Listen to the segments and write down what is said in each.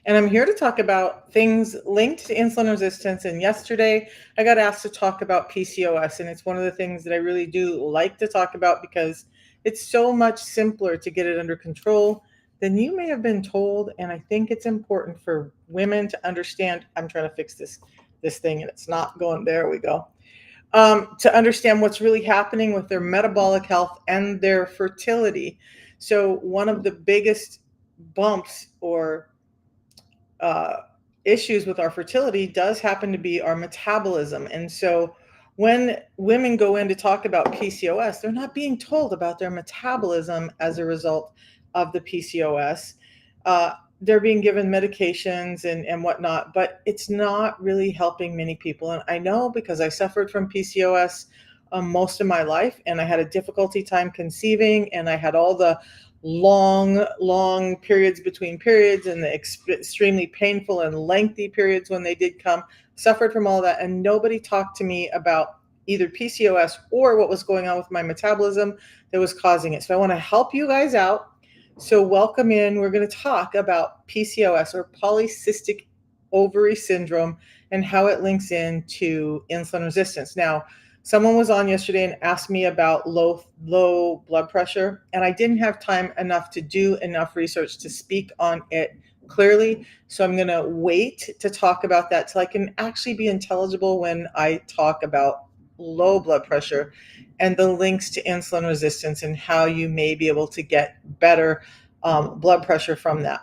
and I'm here to talk about things linked to insulin resistance. And yesterday, I got asked to talk about PCOS, and it's one of the things that I really do like to talk about because it's so much simpler to get it under control than you may have been told. And I think it's important for women to understand. I'm trying to fix this thing, and it's not going. There we go. To understand what's really happening with their metabolic health and their fertility. So, one of the biggest bumps or uh, issues with our fertility does happen to be our metabolism. And so, when women go in to talk about PCOS, they're not being told about their metabolism as a result of the PCOS. They're being given medications and whatnot, but it's not really helping many people. And I know because I suffered from PCOS most of my life, and I had a difficulty time conceiving, and I had all the long periods between periods and the extremely painful and lengthy periods when they did come. Suffered from all that, and nobody talked to me about either PCOS or what was going on with my metabolism that was causing it. So I want to help you guys out. So welcome in. We're going to talk about PCOS, or polycystic ovary syndrome, and how it links into insulin resistance. Now, someone was on yesterday and asked me about low blood pressure, and I didn't have time enough to do enough research to speak on it clearly. So I'm going to wait to talk about that till I can actually be intelligible when I talk about low blood pressure and the links to insulin resistance and how you may be able to get better blood pressure from that.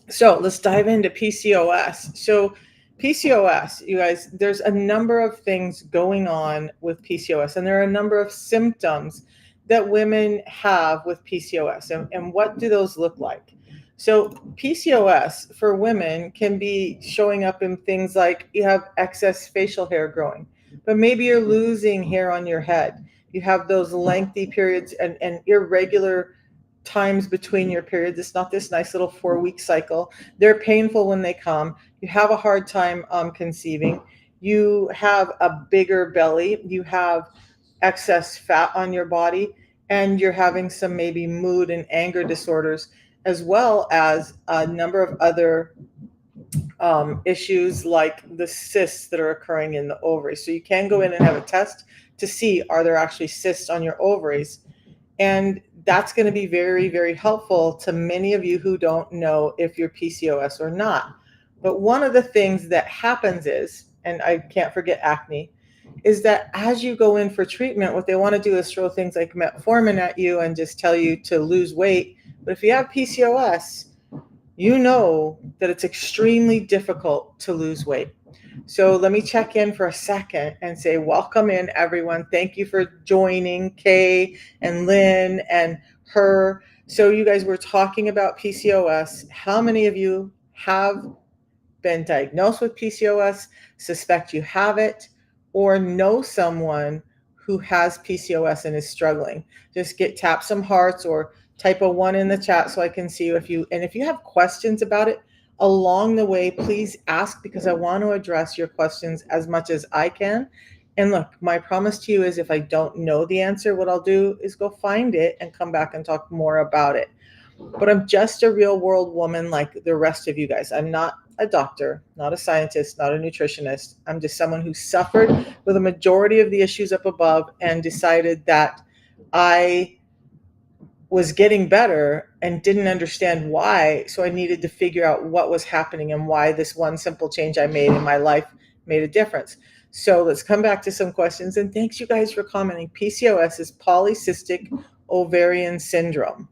So let's dive into PCOS. So PCOS, you guys, there's a number of things going on with PCOS, and there are a number of symptoms that women have with PCOS. And what do those look like? So PCOS for women can be showing up in things like you have excess facial hair growing, but maybe you're losing hair on your head. You have those lengthy periods and irregular times between your periods. It's not this nice little 4-week cycle. They're painful when they come. You have a hard time conceiving. You have a bigger belly. You have excess fat on your body, and you're having some maybe mood and anger disorders, as well as a number of other issues like the cysts that are occurring in the ovaries. So you can go in and have a test to see, are there actually cysts on your ovaries? And that's going to be very, very helpful to many of you who don't know if you're PCOS or not. But one of the things that happens is, and I can't forget acne, is that as you go in for treatment, what they want to do is throw things like metformin at you and just tell you to lose weight. But if you have PCOS, you know that it's extremely difficult to lose weight. So let me check in for a second and say, welcome in, everyone. Thank you for joining, Kay and Lynn and her. So you guys were talking about PCOS. How many of you have been diagnosed with PCOS, suspect you have it, or know someone who has PCOS and is struggling? Just tap some hearts or type a 1 in the chat so I can see you. If you have questions about it along the way, please ask, because I want to address your questions as much as I can. And look, my promise to you is if I don't know the answer, what I'll do is go find it and come back and talk more about it. But I'm just a real world woman like the rest of you guys. I'm not a doctor, not a scientist, not a nutritionist. I'm just someone who suffered with a majority of the issues up above and decided that I was getting better and didn't understand why. So I needed to figure out what was happening and why this one simple change I made in my life made a difference. So let's come back to some questions. And thanks you guys for commenting. PCOS is polycystic ovarian syndrome.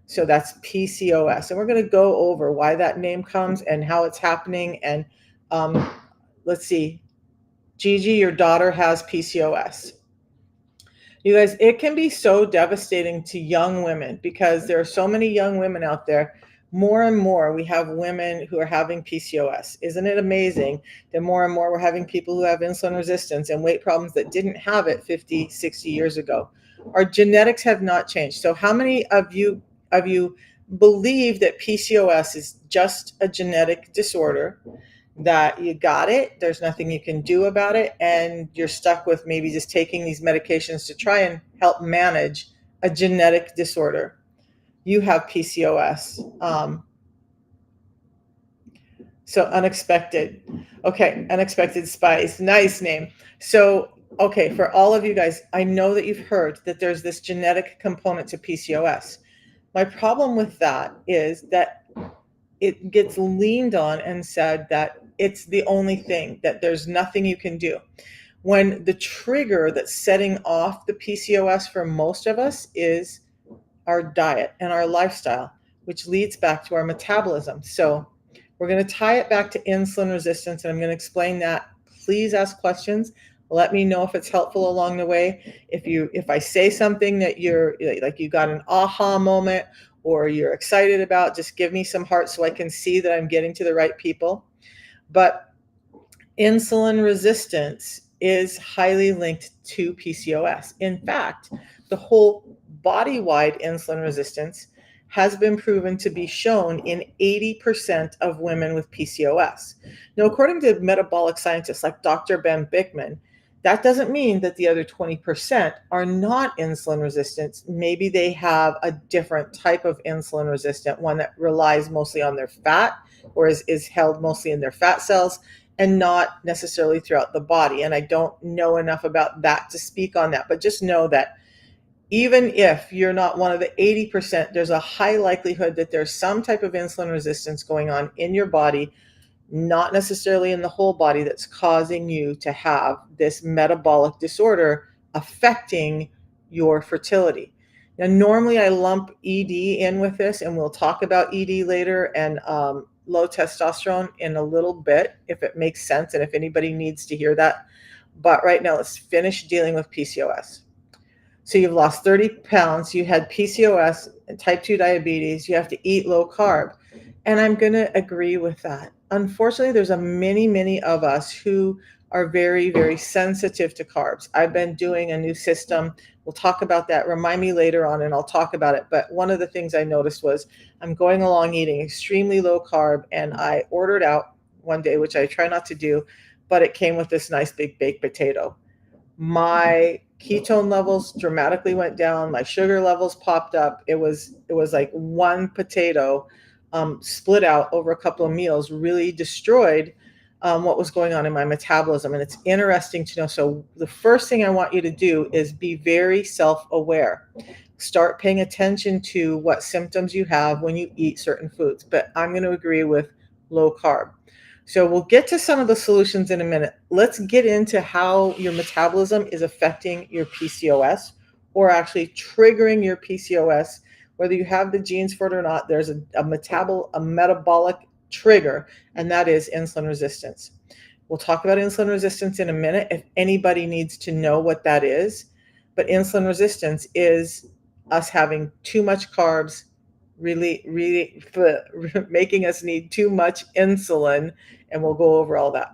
So that's PCOS. And we're going to go over why that name comes and how it's happening. And let's see. Gigi, your daughter has PCOS. You guys, it can be so devastating to young women because there are so many young women out there. More and more, we have women who are having PCOS. Isn't it amazing that more and more we're having people who have insulin resistance and weight problems that didn't have it 50, 60 years ago? Our genetics have not changed. So how many of you believe that PCOS is just a genetic disorder, that you got it, there's nothing you can do about it, and you're stuck with maybe just taking these medications to try and help manage a genetic disorder? You have PCOS. So unexpected. Okay, unexpected spice. Nice name. So, okay, for all of you guys, I know that you've heard that there's this genetic component to PCOS. My problem with that is that it gets leaned on and said that it's the only thing, that there's nothing you can do. When the trigger that's setting off the PCOS for most of us is our diet and our lifestyle, which leads back to our metabolism. So we're going to tie it back to insulin resistance, and I'm going to explain that. Please ask questions. Let me know if it's helpful along the way. If I say something that you're like you got an aha moment or you're excited about, just give me some hearts so I can see that I'm getting to the right people. But insulin resistance is highly linked to PCOS. In fact, the whole body-wide insulin resistance has been proven to be shown in 80% of women with PCOS. Now, according to metabolic scientists like Dr. Ben Bickman, that doesn't mean that the other 20% are not insulin resistant. Maybe they have a different type of insulin resistant, one that relies mostly on their fat or is held mostly in their fat cells and not necessarily throughout the body. And I don't know enough about that to speak on that, but just know that even if you're not one of the 80%, there's a high likelihood that there's some type of insulin resistance going on in your body, not necessarily in the whole body, that's causing you to have this metabolic disorder affecting your fertility. Now, normally I lump ED in with this, and we'll talk about ED later and low testosterone in a little bit if it makes sense and if anybody needs to hear that. But right now, let's finish dealing with PCOS. So you've lost 30 pounds, you had PCOS and type 2 diabetes, you have to eat low carb. And I'm going to agree with that. Unfortunately, there's a many of us who are very sensitive to carbs. I've been doing a new system. We'll talk about that. Remind me later on and I'll talk about it. But one of the things I noticed was I'm going along eating extremely low carb, and I ordered out one day, which I try not to do, but it came with this nice big baked potato. My ketone levels dramatically went down, my sugar levels popped up. It was like one potato split out over a couple of meals really destroyed what was going on in my metabolism. And it's interesting to know. So the first thing I want you to do is be very self-aware. Start paying attention to what symptoms you have when you eat certain foods. But I'm going to agree with low carb. So we'll get to some of the solutions in a minute. Let's get into how your metabolism is affecting your PCOS, or actually triggering your PCOS. Whether you have the genes for it or not, there's a metabolic trigger, and that is insulin resistance. We'll talk about insulin resistance in a minute if anybody needs to know what that is. But insulin resistance is us having too much carbs, really making us need too much insulin, and we'll go over all that.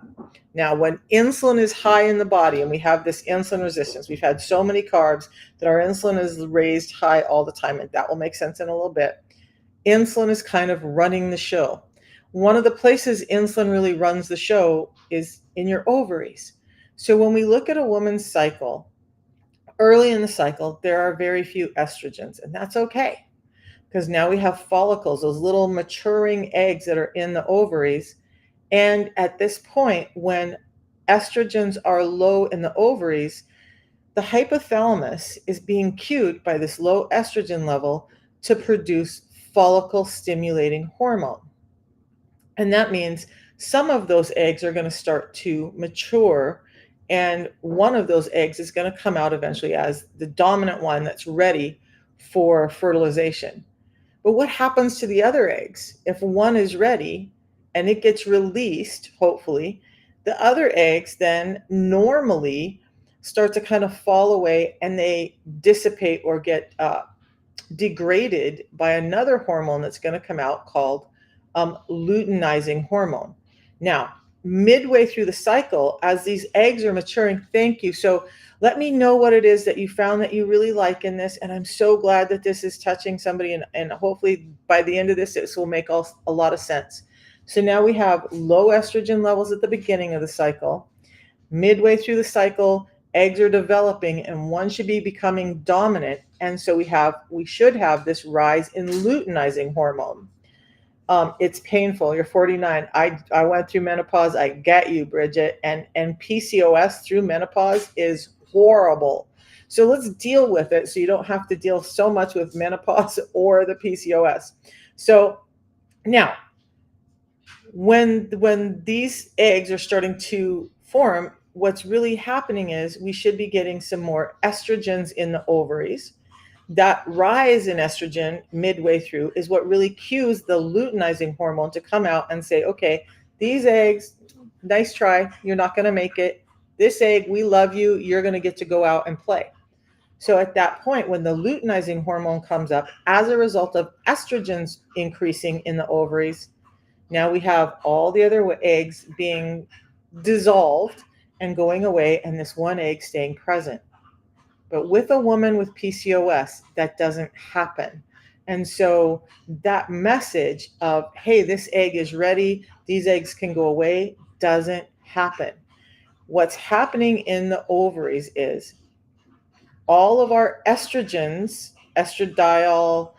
Now, when insulin is high in the body and we have this insulin resistance, we've had so many carbs that our insulin is raised high all the time, and that will make sense in a little bit. Insulin is kind of running the show. One of the places insulin really runs the show is in your ovaries. So when we look at a woman's cycle, early in the cycle, there are very few estrogens, and that's okay, because now we have follicles, those little maturing eggs that are in the ovaries. And at this point, when estrogens are low in the ovaries, the hypothalamus is being cued by this low estrogen level to produce follicle stimulating hormone. And that means some of those eggs are going to start to mature, and one of those eggs is going to come out eventually as the dominant one that's ready for fertilization. But what happens to the other eggs? If one is ready and it gets released, hopefully, the other eggs then normally start to kind of fall away, and they dissipate or get degraded by another hormone that's going to come out called luteinizing hormone. Now, midway through the cycle, as these eggs are maturing, thank you. So let me know what it is that you found that you really like in this. And I'm so glad that this is touching somebody. And hopefully by the end of this will make a lot of sense. So now we have low estrogen levels at the beginning of the cycle. Midway through the cycle, eggs are developing and one should be becoming dominant. And so we should have this rise in luteinizing hormone. It's painful. You're 49. I went through menopause. I get you, Bridget. And PCOS through menopause is horrible. So let's deal with it so you don't have to deal so much with menopause or the PCOS. So now, when these eggs are starting to form, what's really happening is we should be getting some more estrogens in the ovaries. That rise in estrogen midway through is what really cues the luteinizing hormone to come out and say, okay, these eggs, nice try, you're not going to make it. This egg, we love you, you're going to get to go out and play. So at that point, when the luteinizing hormone comes up as a result of estrogens increasing in the ovaries, now we have all the other eggs being dissolved and going away, and this one egg staying present. But with a woman with PCOS, that doesn't happen. And so that message of, hey, this egg is ready, these eggs can go away, doesn't happen. What's happening in the ovaries is all of our estrogens, estradiol,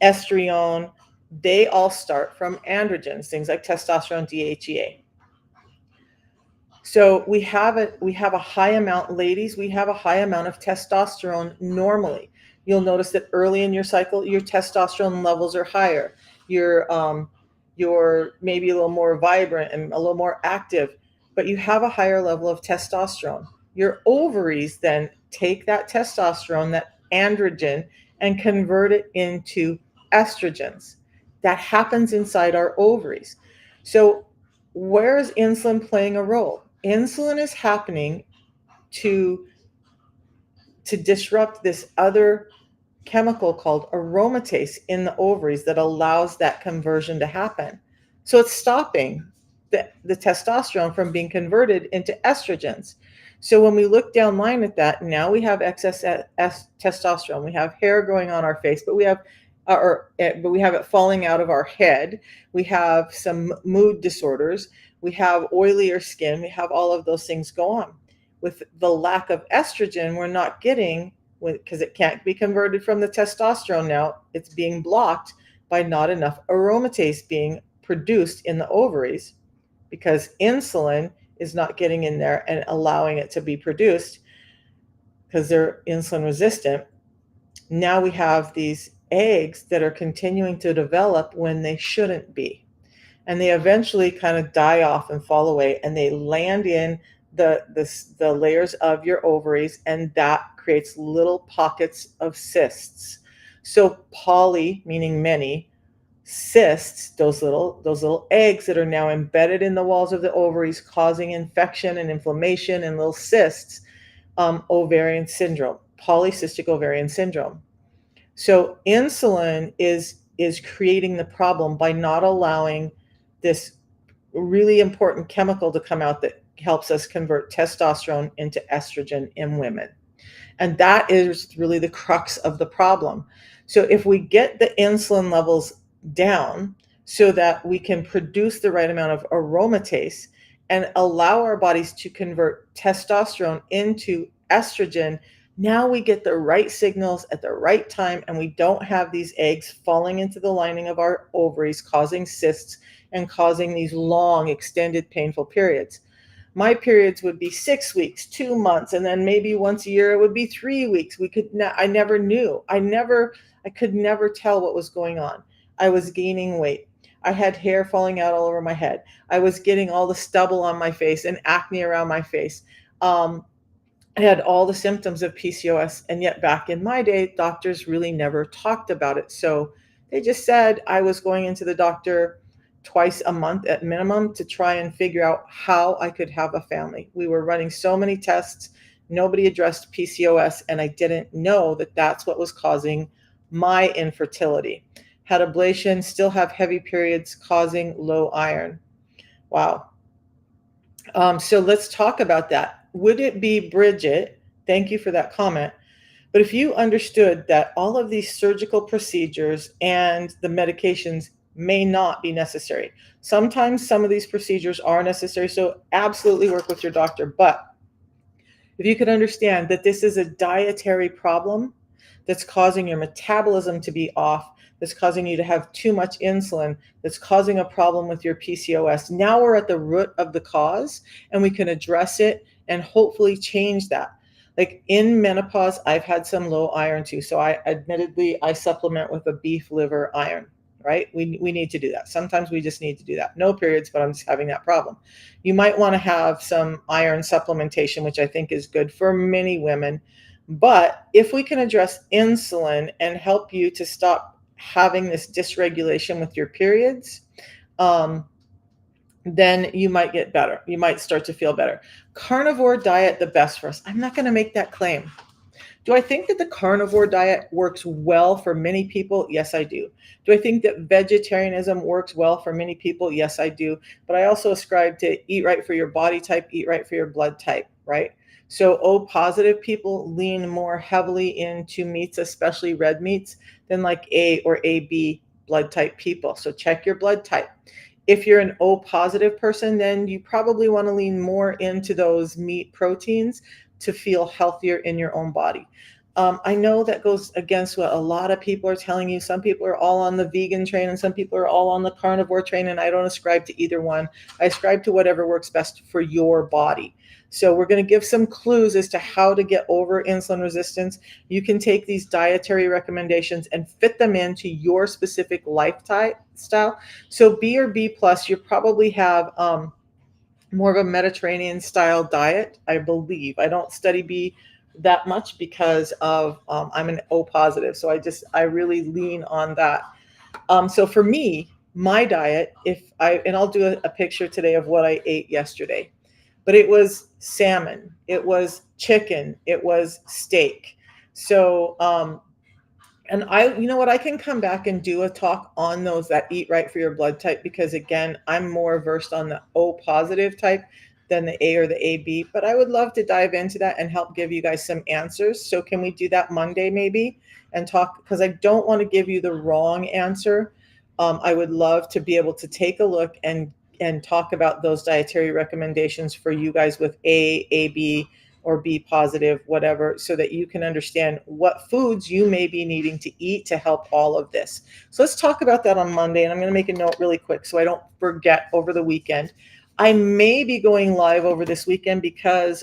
estrione, they all start from androgens, things like testosterone, DHEA. So we have a high amount, ladies, we have a high amount of testosterone normally. You'll notice that early in your cycle, your testosterone levels are higher. You're maybe a little more vibrant and a little more active, but you have a higher level of testosterone. Your ovaries then take that testosterone, that androgen, and convert it into estrogens. That happens inside our ovaries. So where is insulin playing a role? Insulin is happening to disrupt this other chemical called aromatase in the ovaries that allows that conversion to happen. So it's stopping the testosterone from being converted into estrogens. So when we look down line at that, now we have excess testosterone. We have hair growing on our face, but we have it falling out of our head. We have some mood disorders. We have oilier skin. We have all of those things go on. With the lack of estrogen, we're not getting, because it can't be converted from the testosterone now, it's being blocked by not enough aromatase being produced in the ovaries, because insulin is not getting in there and allowing it to be produced because they're insulin resistant. Now we have these eggs that are continuing to develop when they shouldn't be. And they eventually kind of die off and fall away, and they land in the layers of your ovaries, and that creates little pockets of cysts. So poly, meaning many, cysts, those little eggs that are now embedded in the walls of the ovaries, causing infection and inflammation and little cysts, ovarian syndrome, polycystic ovarian syndrome. So insulin is creating the problem by not allowing this really important chemical to come out that helps us convert testosterone into estrogen in women. And that is really the crux of the problem. So if we get the insulin levels down so that we can produce the right amount of aromatase and allow our bodies to convert testosterone into estrogen, now we get the right signals at the right time, and we don't have these eggs falling into the lining of our ovaries, causing cysts and causing these long, extended, painful periods. My periods would be 6 weeks, 2 months, and then maybe once a year it would be 3 weeks. I never knew. I could never tell what was going on. I was gaining weight. I had hair falling out all over my head. I was getting all the stubble on my face and acne around my face. I had all the symptoms of PCOS, and yet back in my day, doctors really never talked about it. So they just said I was going into the doctor twice a month at minimum to try and figure out how I could have a family. We were running so many tests. Nobody addressed PCOS, and I didn't know that that's what was causing my infertility. Had ablation, still have heavy periods, causing low iron. Wow. So let's talk about that. Would it be, Bridget? Thank you for that comment. But if you understood that all of these surgical procedures and the medications may not be necessary. Sometimes some of these procedures are necessary, so absolutely work with your doctor. But if you could understand that this is a dietary problem that's causing your metabolism to be off, that's causing you to have too much insulin, that's causing a problem with your PCOS. Now we're at the root of the cause and we can address it and hopefully change that. Like in menopause, I've had some low iron too. So I supplement with a beef liver iron, right? We need to do that. Sometimes we just need to do that. No periods, but I'm just having that problem. You might want to have some iron supplementation, which I think is good for many women. But if we can address insulin and help you to stop having this dysregulation with your periods, um, then you might get better. You might start to feel better. Carnivore diet, the best for us. I'm not going to make that claim. Do I think that the carnivore diet works well for many people? Yes, I do. Do I think that vegetarianism works well for many people? Yes, I do. But I also ascribe to eat right for your body type, eat right for your blood type, right? So O positive people lean more heavily into meats, especially red meats, than like A or AB blood type people. So check your blood type. If you're an O positive person, then you probably want to lean more into those meat proteins to feel healthier in your own body. I know that goes against what a lot of people are telling you. Some people are all on the vegan train and some people are all on the carnivore train, and I don't ascribe to either one. I ascribe to whatever works best for your body. So we're going to give some clues as to how to get over insulin resistance. You can take these dietary recommendations and fit them into your specific lifestyle. So B or B plus, you probably have more of a Mediterranean style diet, I believe. I don't study B that much because of I'm an O positive, so I really lean on that. So for me, my diet, I'll do a picture today of what I ate yesterday, but it was salmon, it was chicken, it was steak. So and you know what, I can come back and do a talk on those that eat right for your blood type, because again, I'm more versed on the O positive type than the A or the AB, but I would love to dive into that and help give you guys some answers. So can we do that Monday maybe and talk? Because I don't want to give you the wrong answer. I would love to be able to take a look and talk about those dietary recommendations for you guys with A, AB, or B positive, whatever, so that you can understand what foods you may be needing to eat to help all of this. So let's talk about that on Monday. And I'm going to make a note really quick so I don't forget over the weekend. I may be going live over this weekend because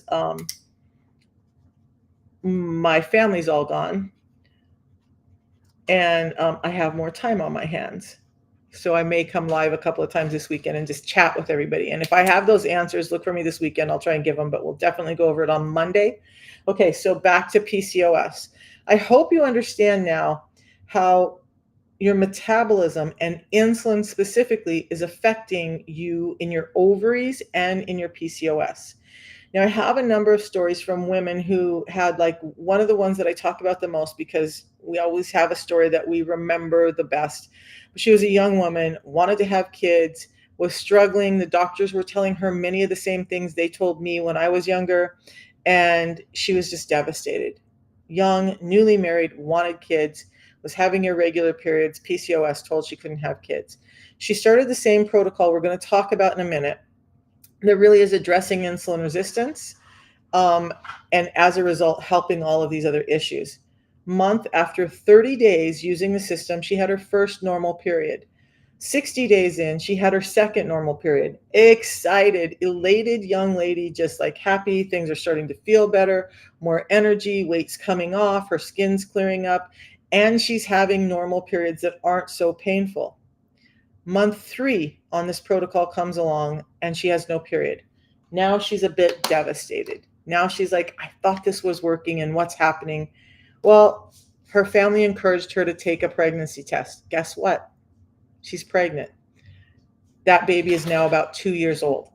my family's all gone and I have more time on my hands. So I may come live a couple of times this weekend and just chat with everybody. And if I have those answers, look for me this weekend. I'll try and give them, but we'll definitely go over it on Monday. Okay, so back to PCOS. I hope you understand now how your metabolism and insulin specifically is affecting you in your ovaries and in your PCOS. Now, I have a number of stories from women who had, like, one of the ones that I talk about the most because we always have a story that we remember the best. She was a young woman, wanted to have kids, was struggling. The doctors were telling her many of the same things they told me when I was younger, and she was just devastated. Young, newly married, wanted kids, was having irregular periods, PCOS, told she couldn't have kids. She started the same protocol we're going to talk about in a minute that really is addressing insulin resistance, and as a result, helping all of these other issues. Month after 30 days using the system, she had her first normal period. 60 days in, she had her second normal period. Excited, elated young lady, just like happy. Things are starting to feel better, more energy, weight's coming off, her skin's clearing up, and she's having normal periods that aren't so painful. Month 3 on this protocol comes along and she has no period. Now she's a bit devastated. Now she's like, I thought this was working and what's happening? Well, her family encouraged her to take a pregnancy test. Guess what? She's pregnant. That baby is now about 2 years old.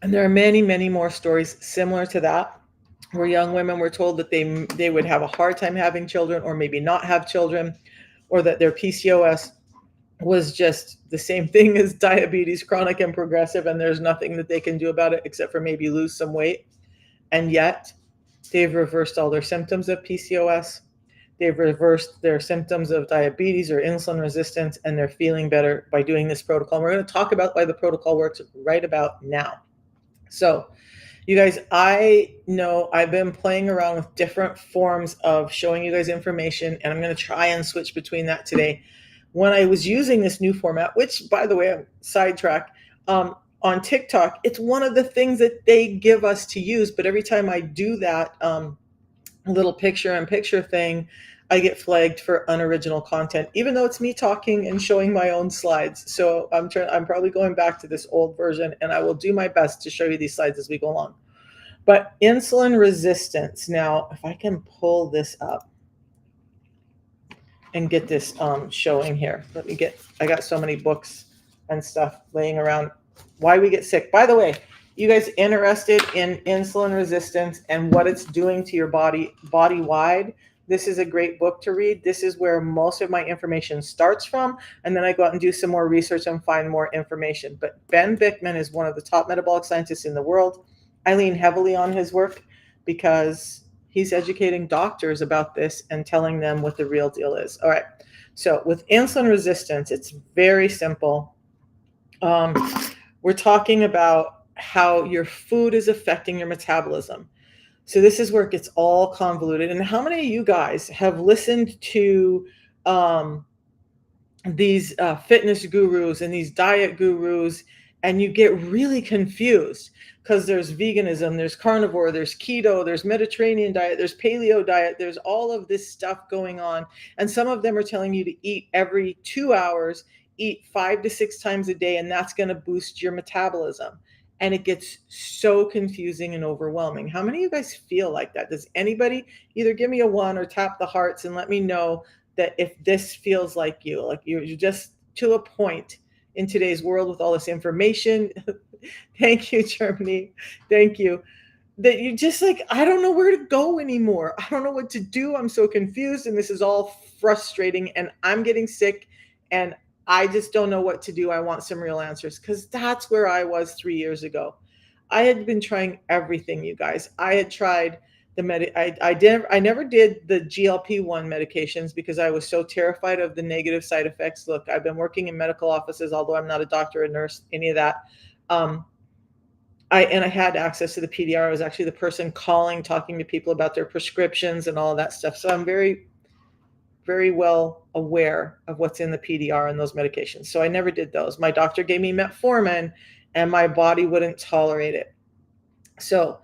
And there are many, many more stories similar to that, where young women were told that they would have a hard time having children or maybe not have children, or that their PCOS was just the same thing as diabetes, chronic and progressive, and there's nothing that they can do about it except for maybe lose some weight. And yet they've reversed all their symptoms of PCOS. They've reversed their symptoms of diabetes or insulin resistance, and they're feeling better by doing this protocol. And we're going to talk about why the protocol works right about now. So You guys, I know I've been playing around with different forms of showing you guys information, and I'm going to try and switch between that today. When I was using this new format, which, by the way, I'm sidetrack, on TikTok, it's one of the things that they give us to use. But every time I do that little picture-in-picture thing, I get flagged for unoriginal content, even though it's me talking and showing my own slides. So I'm probably going back to this old version, and I will do my best to show you these slides as we go along. But insulin resistance. Now, if I can pull this up and get this showing here. I got so many books and stuff laying around. Why we get sick. By the way, you guys interested in insulin resistance and what it's doing to your body wide? This is a great book to read. This is where most of my information starts from. And then I go out and do some more research and find more information. But Ben Bickman is one of the top metabolic scientists in the world. I lean heavily on his work because he's educating doctors about this and telling them what the real deal is. All right. So with insulin resistance, it's very simple. We're talking about how your food is affecting your metabolism. So this is where it gets all convoluted. And how many of you guys have listened to these fitness gurus and these diet gurus, and you get really confused because there's veganism, there's carnivore, there's keto, there's Mediterranean diet, there's paleo diet, there's all of this stuff going on. And some of them are telling you to eat every 2 hours, eat 5 to 6 times a day, and that's going to boost your metabolism. And it gets so confusing and overwhelming. How many of you guys feel like that? Does anybody either give me a 1 or tap the hearts and let me know that if this feels like you're just to a point in today's world with all this information. Thank you, Germany. Thank you. That you just like, I don't know where to go anymore. I don't know what to do. I'm so confused, and this is all frustrating, and I'm getting sick, and I just don't know what to do. I want some real answers, because that's where I was 3 years ago. I had been trying everything, you guys. I had tried I never did the GLP-1 medications because I was so terrified of the negative side effects. Look, I've been working in medical offices, although I'm not a doctor, a nurse, any of that. I had access to the PDR. I was actually the person calling, talking to people about their prescriptions and all of that stuff. So I'm very, very well aware of what's in the PDR and those medications. So I never did those. My doctor gave me metformin, and my body wouldn't tolerate it. So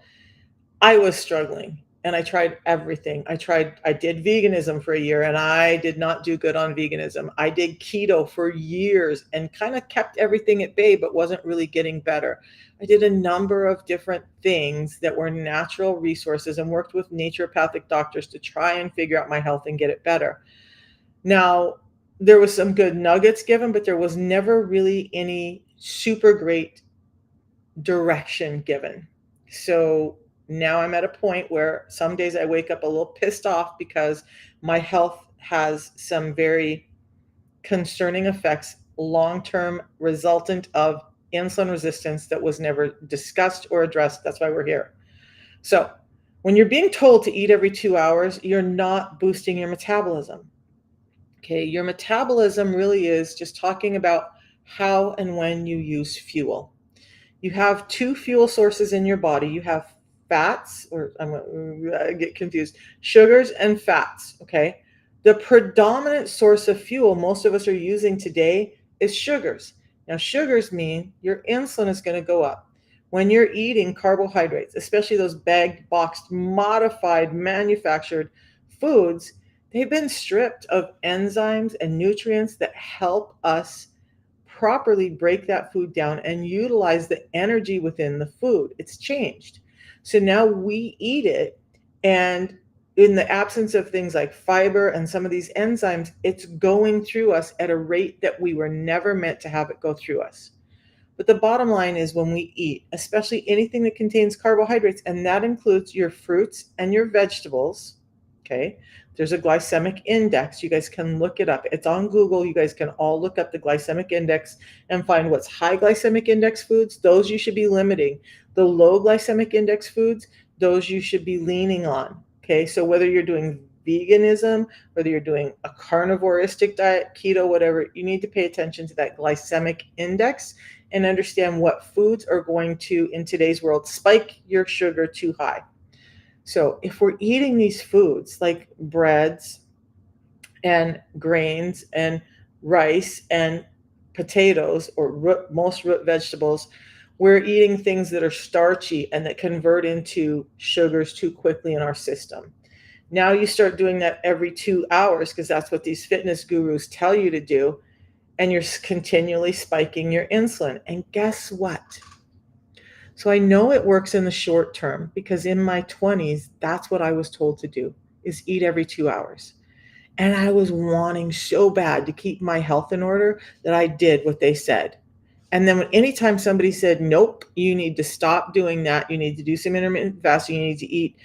I was struggling, and I tried everything. I did veganism for a year, and I did not do good on veganism. I did keto for years and kind of kept everything at bay, but wasn't really getting better. I did a number of different things that were natural resources and worked with naturopathic doctors to try and figure out my health and get it better. Now, there was some good nuggets given, but there was never really any super great direction given. So now I'm at a point where some days I wake up a little pissed off because my health has some very concerning effects, long-term resultant of insulin resistance that was never discussed or addressed. That's why we're here. So when you're being told to eat every 2 hours, you're not boosting your metabolism. Okay, your metabolism really is just talking about how and when you use fuel. You have 2 fuel sources in your body. You have fats, I get confused, sugars and fats, okay? The predominant source of fuel most of us are using today is sugars. Now, sugars mean your insulin is going to go up. When you're eating carbohydrates, especially those bagged, boxed, modified, manufactured foods, they've been stripped of enzymes and nutrients that help us properly break that food down and utilize the energy within the food. It's changed. So now we eat it, and in the absence of things like fiber and some of these enzymes, it's going through us at a rate that we were never meant to have it go through us. But the bottom line is when we eat, especially anything that contains carbohydrates, and that includes your fruits and your vegetables, okay? There's a glycemic index. You guys can look it up. It's on Google. You guys can all look up the glycemic index and find what's high glycemic index foods. Those you should be limiting. The low glycemic index foods, those you should be leaning on. Okay, so whether you're doing veganism, whether you're doing a carnivoristic diet, keto, whatever, you need to pay attention to that glycemic index and understand what foods are going to, in today's world, spike your sugar too high. So if we're eating these foods like breads and grains and rice and potatoes or most root vegetables, we're eating things that are starchy and that convert into sugars too quickly in our system. Now you start doing that every 2 hours because that's what these fitness gurus tell you to do. And you're continually spiking your insulin. And guess what? So I know it works in the short term because in my 20s, that's what I was told to do, is eat every 2 hours. And I was wanting so bad to keep my health in order that I did what they said. And then anytime somebody said, nope, you need to stop doing that, you need to do some intermittent fasting, you need to eat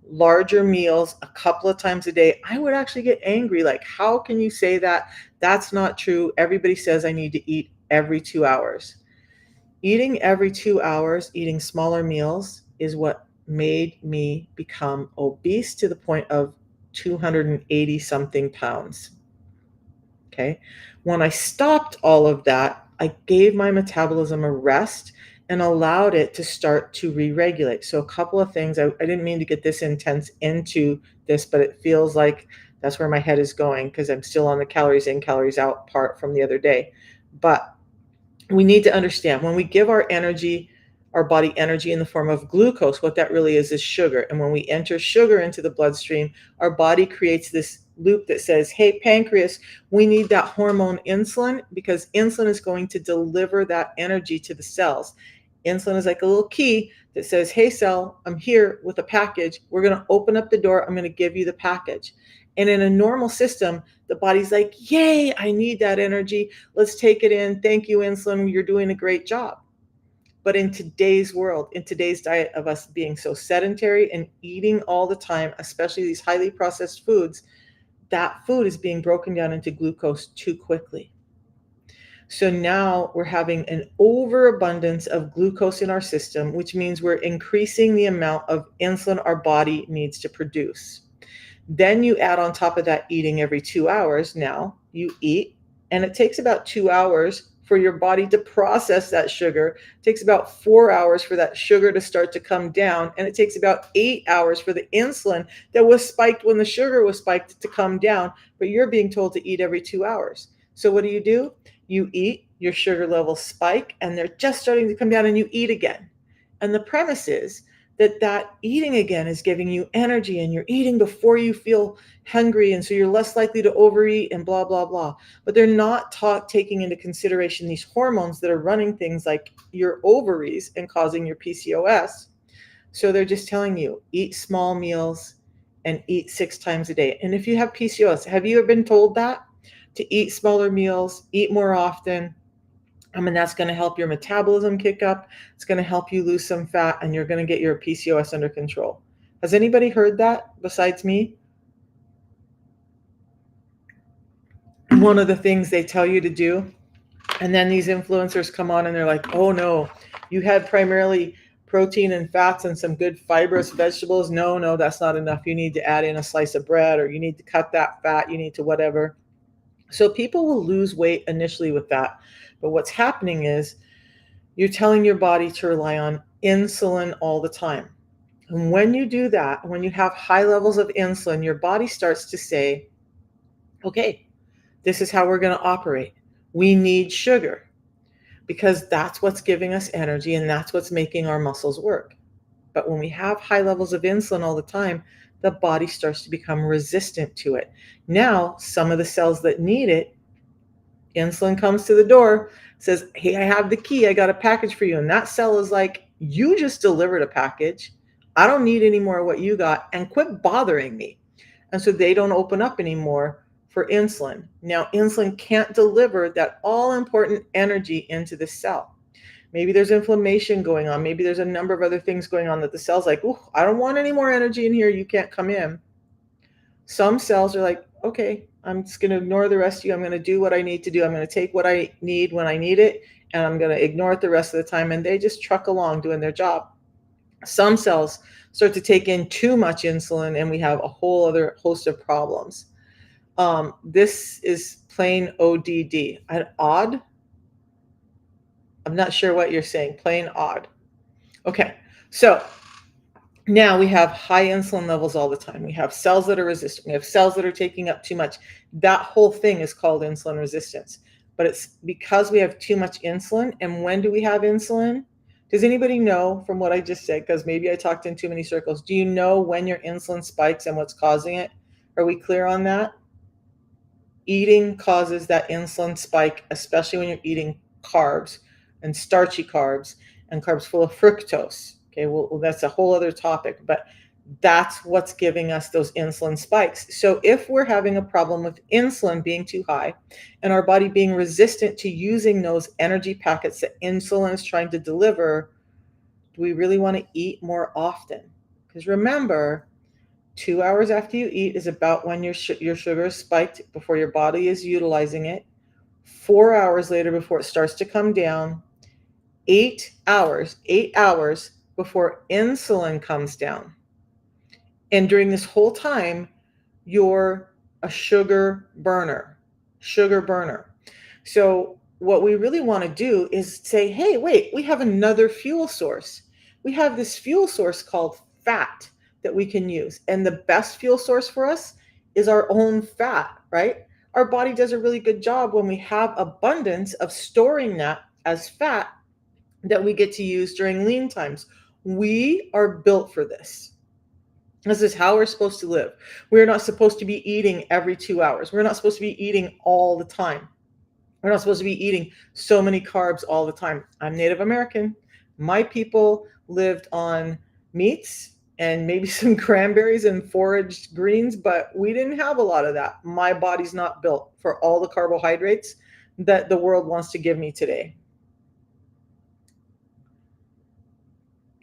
larger meals a couple of times a day, I would actually get angry. Like, how can you say that? That's not true. Everybody says I need to eat every 2 hours. Eating every 2 hours, eating smaller meals is what made me become obese to the point of 280 something pounds. Okay. When I stopped all of that, I gave my metabolism a rest and allowed it to start to re-regulate. So a couple of things, I didn't mean to get this intense into this, but it feels like that's where my head is going because I'm still on the calories in, calories out part from the other day. But we need to understand when we give our body energy in the form of glucose, what that really is sugar. And when we enter sugar into the bloodstream, our body creates this loop that says, hey, pancreas, we need that hormone insulin because insulin is going to deliver that energy to the cells. Insulin is like a little key that says, hey, cell, I'm here with a package. We're going to open up the door. I'm going to give you the package. And in a normal system, the body's like, yay, I need that energy. Let's take it in. Thank you, insulin. You're doing a great job. But in today's world, in today's diet of us being so sedentary and eating all the time, especially these highly processed foods, that food is being broken down into glucose too quickly. So now we're having an overabundance of glucose in our system, which means we're increasing the amount of insulin our body needs to produce. Then you add on top of that eating every 2 hours. Now you eat, and it takes about 2 hours for your body to process that sugar. It takes about 4 hours for that sugar to start to come down, and it takes about 8 hours for the insulin that was spiked when the sugar was spiked to come down. But you're being told to eat every 2 hours. So what do? You eat, your sugar levels spike, and they're just starting to come down, and you eat again. And the premise is that eating again is giving you energy and you're eating before you feel hungry. And so you're less likely to overeat and blah, blah, blah. But they're not taking into consideration these hormones that are running things like your ovaries and causing your PCOS. So they're just telling you, eat small meals and eat 6 times a day. And if you have PCOS, have you ever been told that? To eat smaller meals, eat more often, that's going to help your metabolism kick up. It's going to help you lose some fat, and you're going to get your PCOS under control. Has anybody heard that besides me? One of the things they tell you to do, and then these influencers come on and they're like, oh no, you had primarily protein and fats and some good fibrous vegetables. No, that's not enough. You need to add in a slice of bread, or you need to cut that fat. You need to whatever. So people will lose weight initially with that. But what's happening is you're telling your body to rely on insulin all the time. And when you do that, when you have high levels of insulin, your body starts to say, okay, this is how we're going to operate. We need sugar because that's what's giving us energy and that's what's making our muscles work. But when we have high levels of insulin all the time, the body starts to become resistant to it. Now, some of the cells that need it, insulin comes to the door, says, hey, I have the key. I got a package for you. And that cell is like, you just delivered a package. I don't need any more of what you got, and quit bothering me. And so they don't open up anymore for insulin. Now, insulin can't deliver that all important energy into the cell. Maybe there's inflammation going on. Maybe there's a number of other things going on that the cell's like, oh, I don't want any more energy in here. You can't come in. Some cells are like, okay, I'm just going to ignore the rest of you. I'm going to do what I need to do. I'm going to take what I need when I need it, and I'm going to ignore it the rest of the time. And they just truck along doing their job. Some cells start to take in too much insulin, and we have a whole other host of problems. This is plain ODD. Odd? I'm not sure what you're saying. Plain odd. Okay. So now we have high insulin levels all the time. We have cells that are resistant. We have cells that are taking up too much. That whole thing is called insulin resistance. But it's because we have too much insulin. And when do we have insulin? Does anybody know from what I just said? Because maybe I talked in too many circles. Do you know when your insulin spikes and what's causing it? Are we clear on that? Eating causes that insulin spike, especially when you're eating carbs and starchy carbs and carbs full of fructose. Okay, well, that's a whole other topic, but that's what's giving us those insulin spikes. So if we're having a problem with insulin being too high and our body being resistant to using those energy packets that insulin is trying to deliver, do we really want to eat more often? Because remember, 2 hours after you eat is about when your sugar is spiked before your body is utilizing it. 4 hours later before it starts to come down. 8 hours before insulin comes down. And during this whole time, you're a sugar burner. Sugar burner. So what we really want to do is say, hey, wait, we have another fuel source. We have this fuel source called fat that we can use. And the best fuel source for us is our own fat, right? Our body does a really good job when we have abundance of storing that as fat that we get to use during lean times. We are built for this. This is how we're supposed to live. We're not supposed to be eating every 2 hours. We're not supposed to be eating all the time. We're not supposed to be eating so many carbs all the time. I'm Native American. My people lived on meats and maybe some cranberries and foraged greens, but we didn't have a lot of that. My body's not built for all the carbohydrates that the world wants to give me today.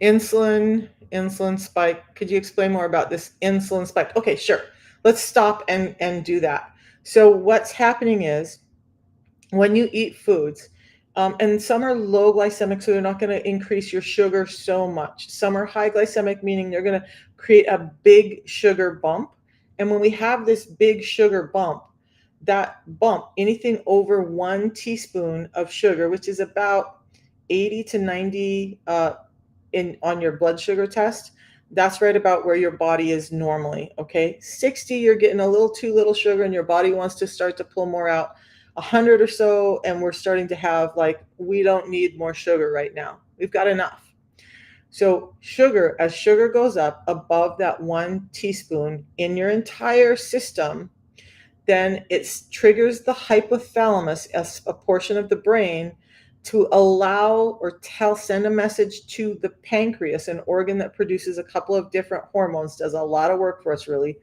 Insulin spike. Could you explain more about this insulin spike? Okay, sure. Let's stop and do that. So what's happening is when you eat foods, and some are low glycemic, so they're not going to increase your sugar so much. Some are high glycemic, meaning they're going to create a big sugar bump. And when we have this big sugar bump, that bump, anything over 1 teaspoon of sugar, which is about 80 to 90 on your blood sugar test, that's right about where your body is normally. Okay, 60, you're getting a little too little sugar and your body wants to start to pull more out. 100 or so, and we're starting to have like, we don't need more sugar right now. We've got enough. So sugar, as sugar goes up above that 1 teaspoon in your entire system, then it triggers the hypothalamus as a portion of the brain to allow or send a message to the pancreas, an organ that produces a couple of different hormones, does a lot of work for us really.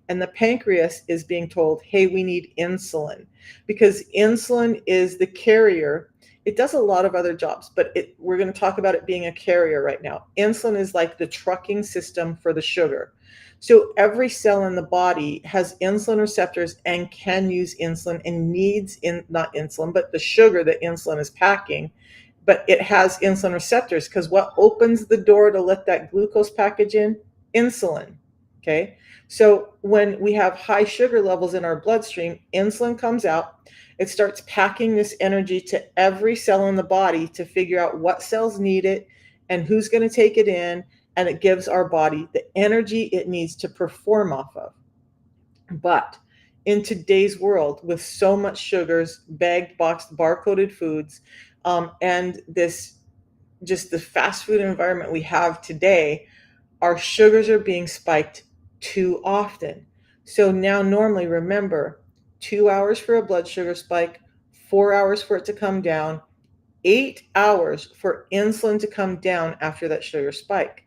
And the pancreas is being told, hey, we need insulin, because insulin is the carrier. It does a lot of other jobs, but we're going to talk about it being a carrier right now. Insulin is like the trucking system for the sugar. So every cell in the body has insulin receptors and can use insulin and needs not insulin, but the sugar that insulin is packing. But it has insulin receptors because what opens the door to let that glucose package in? Insulin. Okay. So when we have high sugar levels in our bloodstream, insulin comes out. It starts packing this energy to every cell in the body to figure out what cells need it and who's going to take it in. And it gives our body the energy it needs to perform off of. But in today's world, with so much sugars, bagged, boxed, barcoded foods, and just the fast food environment we have today, our sugars are being spiked too often. So now normally, remember, 2 hours for a blood sugar spike, 4 hours for it to come down, 8 hours for insulin to come down after that sugar spike.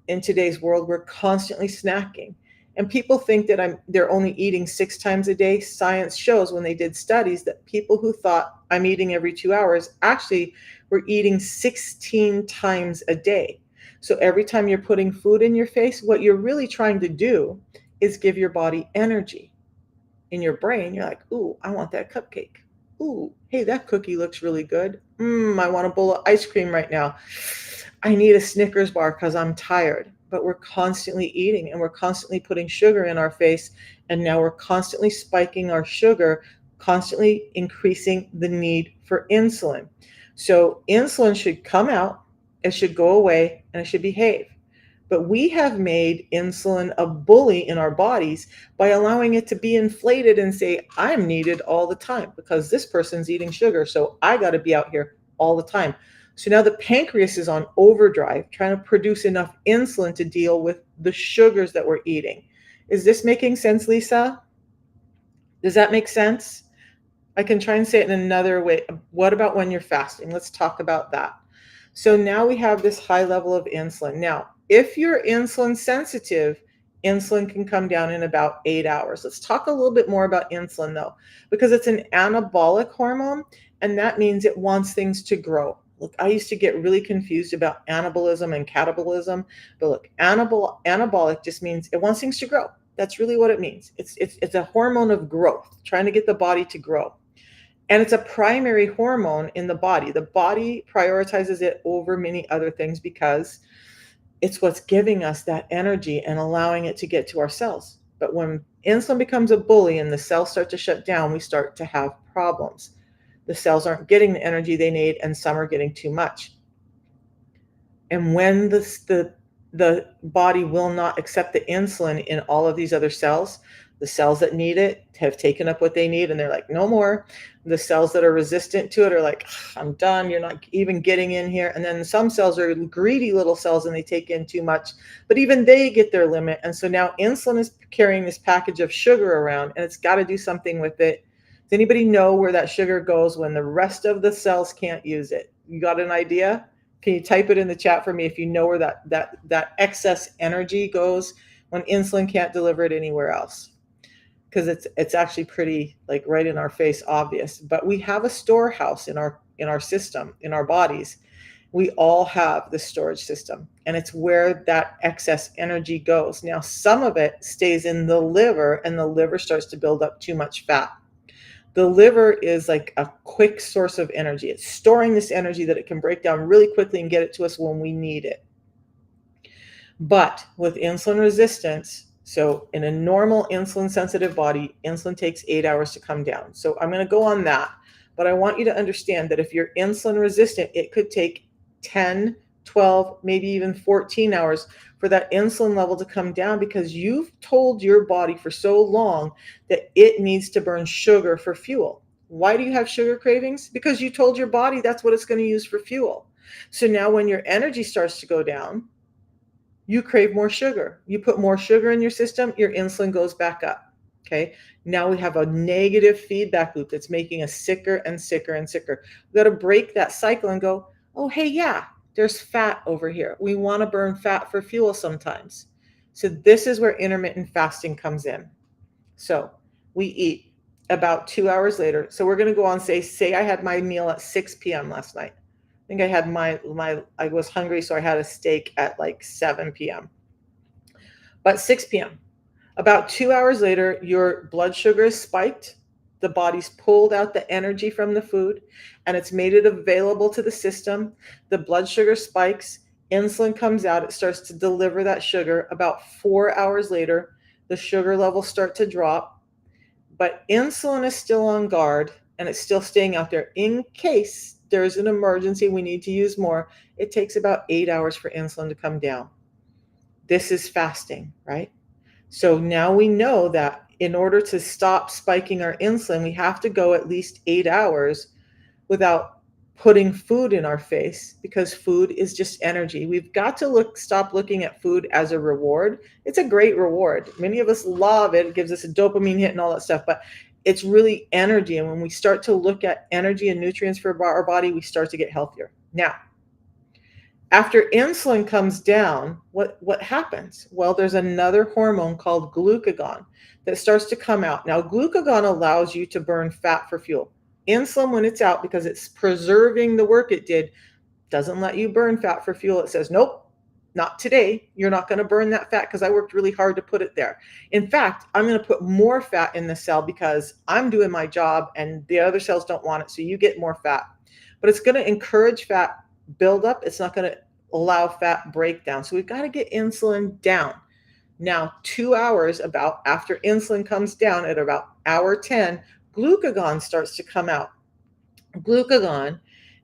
In today's world, we're constantly snacking. And people think that they're only eating 6 times a day. Science shows when they did studies that people who thought I'm eating every 2 hours actually were eating 16 times a day. So every time you're putting food in your face, what you're really trying to do is give your body energy. In your brain, you're like, ooh, I want that cupcake. Ooh, hey, that cookie looks really good. I want a bowl of ice cream right now. I need a Snickers bar because I'm tired. But we're constantly eating and we're constantly putting sugar in our face. And now we're constantly spiking our sugar, constantly increasing the need for insulin. So insulin should come out, it should go away, and it should behave. But we have made insulin a bully in our bodies by allowing it to be inflated and say, I'm needed all the time because this person's eating sugar. So I got to be out here all the time. So now the pancreas is on overdrive, trying to produce enough insulin to deal with the sugars that we're eating. Is this making sense, Lisa? Does that make sense? I can try and say it in another way. What about when you're fasting? Let's talk about that. So now we have this high level of insulin. Now, if you're insulin sensitive, insulin can come down in about 8 hours. Let's talk a little bit more about insulin though, because it's an anabolic hormone, and that means it wants things to grow. Look, I used to get really confused about anabolism and catabolism, but look, anabolic just means it wants things to grow. That's really what it means. It's a hormone of growth, trying to get the body to grow. And it's a primary hormone in the body. The body prioritizes it over many other things because it's what's giving us that energy and allowing it to get to our cells. But when insulin becomes a bully and the cells start to shut down, we start to have problems. The cells aren't getting the energy they need, and some are getting too much. And when the body will not accept the insulin in all of these other cells, the cells that need it have taken up what they need and they're like, no more. The cells that are resistant to it are like, I'm done. You're not even getting in here. And then some cells are greedy little cells and they take in too much, but even they get their limit. And so now insulin is carrying this package of sugar around and it's got to do something with it. Does anybody know where that sugar goes when the rest of the cells can't use it? You got an idea? Can you type it in the chat for me if you know where that excess energy goes when insulin can't deliver it anywhere else? Because it's actually pretty like right in our face obvious. But we have a storehouse in our system, in our bodies. We all have the storage system, and it's where that excess energy goes. Now, some of it stays in the liver, and the liver starts to build up too much fat. The liver is like a quick source of energy. It's storing this energy that it can break down really quickly and get it to us when we need it. But with insulin resistance, so in a normal insulin sensitive body, insulin takes 8 hours to come down. So I'm going to go on that. But I want you to understand that if you're insulin resistant, it could take 10, 12, maybe even 14 hours for that insulin level to come down because you've told your body for so long that it needs to burn sugar for fuel. Why do you have sugar cravings? Because you told your body that's what it's going to use for fuel. So now when your energy starts to go down, you crave more sugar. You put more sugar in your system, your insulin goes back up. Okay. Now we have a negative feedback loop that's making us sicker and sicker and sicker. We've got to break that cycle and go, oh, hey, yeah, there's fat over here. We want to burn fat for fuel sometimes. So this is where intermittent fasting comes in. So we eat about 2 hours later. So we're going to go on, say I had my meal at 6 p.m. last night. I think I had I was hungry, so I had a steak at like 7 p.m. But 6 p.m. About 2 hours later, your blood sugar is spiked. The body's pulled out the energy from the food and it's made it available to the system. The blood sugar spikes, insulin comes out, it starts to deliver that sugar. About 4 hours later, the sugar levels start to drop, but insulin is still on guard and it's still staying out there in case there's an emergency, we need to use more. It takes about 8 hours for insulin to come down. This is fasting, right? So now we know that in order to stop spiking our insulin, we have to go at least 8 hours without putting food in our face because food is just energy. We've got to stop looking at food as a reward. It's a great reward. Many of us love it. It gives us a dopamine hit and all that stuff, but it's really energy. And when we start to look at energy and nutrients for our body, we start to get healthier. Now, after insulin comes down, what happens? Well, there's another hormone called glucagon that starts to come out. Now, glucagon allows you to burn fat for fuel. Insulin, when it's out, because it's preserving the work it did, doesn't let you burn fat for fuel. It says, nope, not today. You're not going to burn that fat because I worked really hard to put it there. In fact, I'm going to put more fat in the cell because I'm doing my job and the other cells don't want it. So you get more fat. But it's going to encourage fat buildup. It's not going to allow fat breakdown. So we've got to get insulin down. Now, 2 hours about after insulin comes down at about hour 10, glucagon starts to come out. Glucagon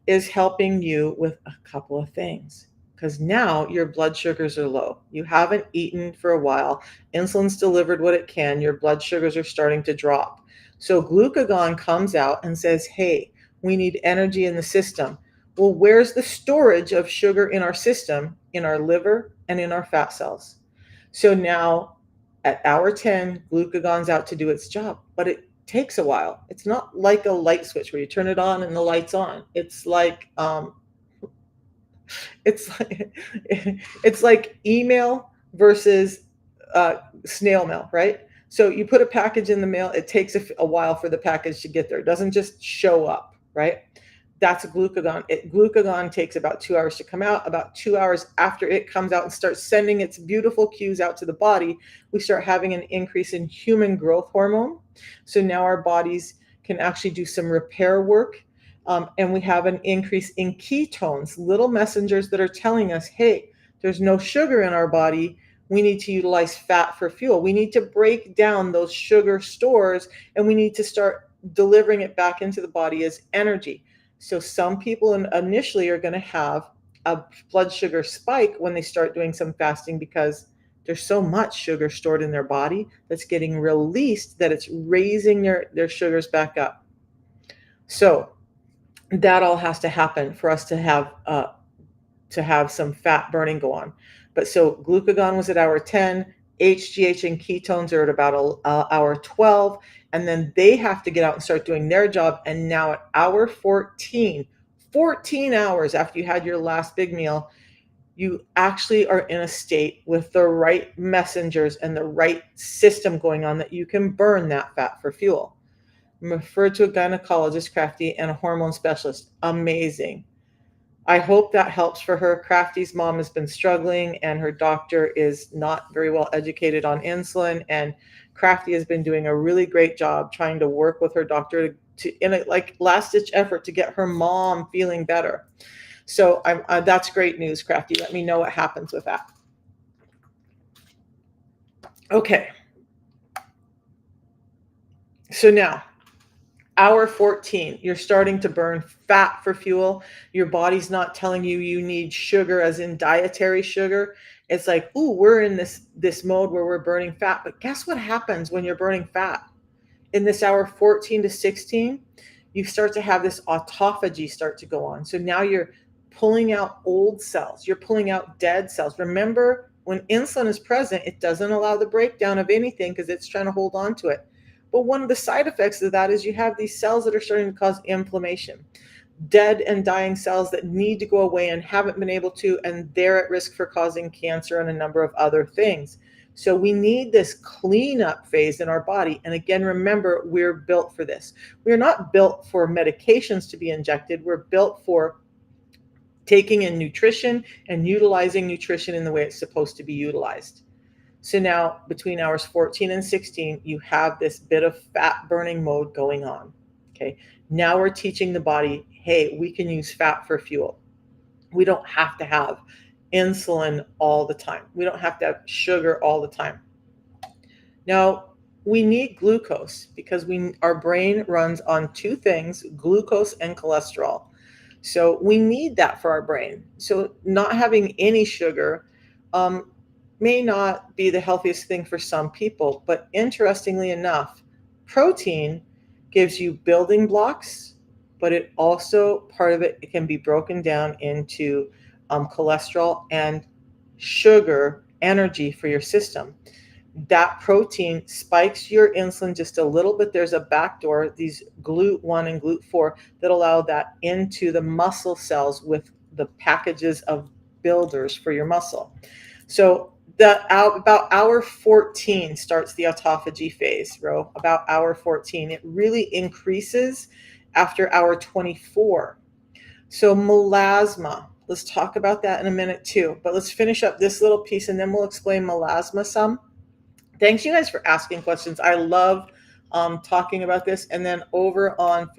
is helping you with a couple of things because now your blood sugars are low. You haven't eaten for a while. Insulin's delivered what it can. Your blood sugars are starting to drop. So glucagon comes out and says, hey, we need energy in the system. Well, where's the storage of sugar in our system? In our liver and in our fat cells. So now at hour 10, glucagon's out to do its job, but it takes a while. It's not like a light switch where you turn it on and the light's on. It's like it's like email versus snail mail, right? So you put a package in the mail, it takes a while for the package to get there. It doesn't just show up, right? That's a glucagon. Glucagon takes about 2 hours to come out. About 2 hours after it comes out and starts sending its beautiful cues out to the body, we start having an increase in human growth hormone. So now our bodies can actually do some repair work. And we have an increase in ketones, little messengers that are telling us, hey, there's no sugar in our body. We need to utilize fat for fuel. We need to break down those sugar stores and we need to start delivering it back into the body as energy. So some people initially are going to have a blood sugar spike when they start doing some fasting because there's so much sugar stored in their body that's getting released that it's raising their sugars back up. So that all has to happen for us to have some fat burning go on. But so glucagon was at hour 10, HGH and ketones are at about hour 12, and then they have to get out and start doing their job. And now at hour 14, 14 hours after you had your last big meal, you actually are in a state with the right messengers and the right system going on that you can burn that fat for fuel. I'm referred to a gynecologist, Crafty, and a hormone specialist. Amazing. I hope that helps for her. Crafty's mom has been struggling, and her doctor is not very well educated on insulin. And Crafty has been doing a really great job trying to work with her doctor in a like last-ditch effort to get her mom feeling better. So that's great news, Crafty. Let me know what happens with that. Okay. So now, hour 14, you're starting to burn fat for fuel. Your body's not telling you need sugar as in dietary sugar. It's like, ooh, we're in this mode where we're burning fat. But guess what happens when you're burning fat? In this hour 14 to 16, you start to have this autophagy start to go on. So now you're pulling out old cells. You're pulling out dead cells. Remember, when insulin is present, it doesn't allow the breakdown of anything because it's trying to hold on to it. But one of the side effects of that is you have these cells that are starting to cause inflammation, dead and dying cells that need to go away and haven't been able to, and they're at risk for causing cancer and a number of other things. So we need this cleanup phase in our body. And again, remember, we're built for this. We're not built for medications to be injected. We're built for taking in nutrition and utilizing nutrition in the way it's supposed to be utilized. So now between hours 14 and 16, you have this bit of fat burning mode going on. Okay. Now we're teaching the body, hey, we can use fat for fuel. We don't have to have insulin all the time. We don't have to have sugar all the time. Now, we need glucose because our brain runs on two things, glucose and cholesterol. So we need that for our brain. So not having any sugar may not be the healthiest thing for some people, but interestingly enough, protein gives you building blocks, but it also, part of it can be broken down into cholesterol and sugar energy for your system. That protein spikes your insulin just a little bit. There's a backdoor, these GLUT1 and GLUT4, that allow that into the muscle cells with the packages of builders for your muscle. So about hour 14 starts the autophagy phase, Ro. About hour 14. It really increases after hour 24. So melasma, let's talk about that in a minute too. But let's finish up this little piece and then we'll explain melasma some. Thanks you guys for asking questions. I love talking about this. And then over on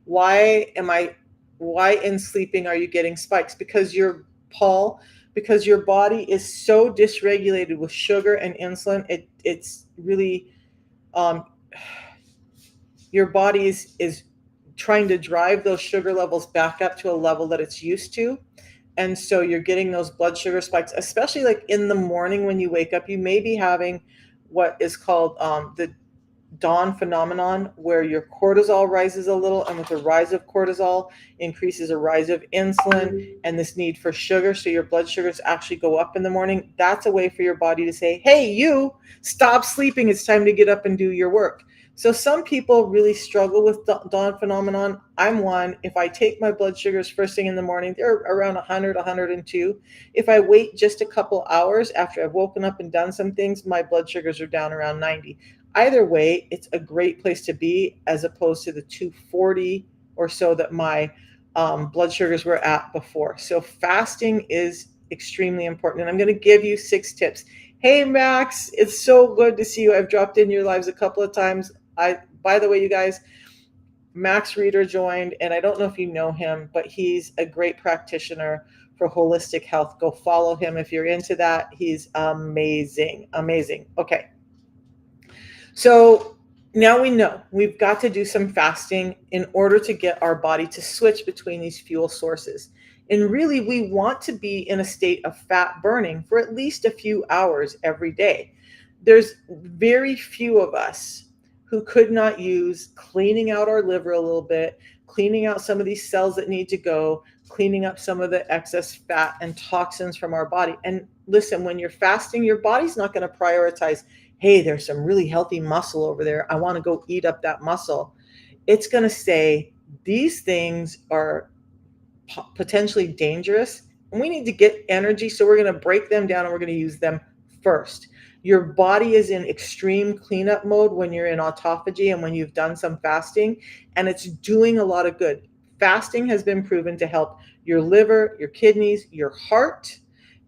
why in sleeping are you getting spikes? Because your body is so dysregulated with sugar and insulin. It's really your body is trying to drive those sugar levels back up to a level that it's used to. And so you're getting those blood sugar spikes, especially like in the morning when you wake up. You may be having what is called the dawn phenomenon, where your cortisol rises a little, and with the rise of cortisol increases a rise of insulin and this need for sugar, so your blood sugars actually go up in the morning. That's a way for your body to say, hey, you stop sleeping, it's time to get up and do your work. So some people really struggle with dawn phenomenon. I'm one. If I take my blood sugars first thing in the morning, they're around 100, 102. If I wait just a couple hours after I've woken up and done some things, my blood sugars are down around 90. Either way, it's a great place to be, as opposed to the 240 or so that my blood sugars were at before. So fasting is extremely important. And I'm going to give you 6 tips. Hey, Max, it's so good to see you. I've dropped in your lives a couple of times. By the way, you guys, Max Reeder joined, and I don't know if you know him, but he's a great practitioner for holistic health. Go follow him if you're into that. He's amazing, amazing. Okay. So now we know we've got to do some fasting in order to get our body to switch between these fuel sources. And really, we want to be in a state of fat burning for at least a few hours every day. There's very few of us who could not use cleaning out our liver a little bit, cleaning out some of these cells that need to go, cleaning up some of the excess fat and toxins from our body. And listen, when you're fasting, your body's not going to prioritize, hey, there's some really healthy muscle over there, I want to go eat up that muscle. It's going to say, these things are potentially dangerous, and we need to get energy, so we're going to break them down and we're going to use them first. Your body is in extreme cleanup mode when you're in autophagy and when you've done some fasting, and it's doing a lot of good. Fasting has been proven to help your liver, your kidneys, your heart,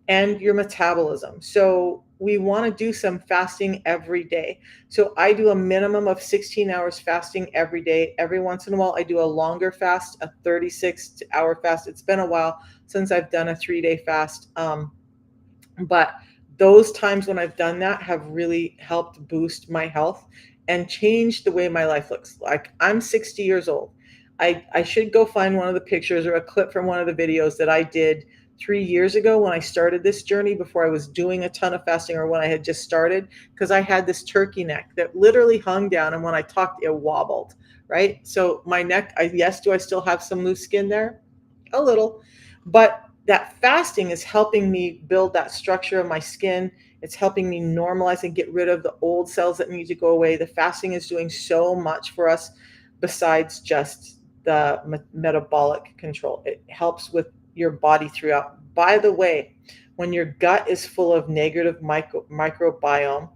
and your metabolism. So we want to do some fasting every day. So I do a minimum of 16 hours fasting every day. Every once in a while, I do a longer fast, a 36-hour fast. It's been a while since I've done a 3-day fast. But those times when I've done that have really helped boost my health and change the way my life looks. Like, I'm 60 years old. I should go find one of the pictures or a clip from one of the videos that I did 3 years ago when I started this journey, before I was doing a ton of fasting, or when I had just started, because I had this turkey neck that literally hung down, and when I talked, it wobbled, right? So my neck, yes, do I still have some loose skin there? A little, but that fasting is helping me build that structure of my skin. It's helping me normalize and get rid of the old cells that need to go away. The fasting is doing so much for us besides just the metabolic control. It helps with your body throughout. By the way, when your gut is full of negative microbiome,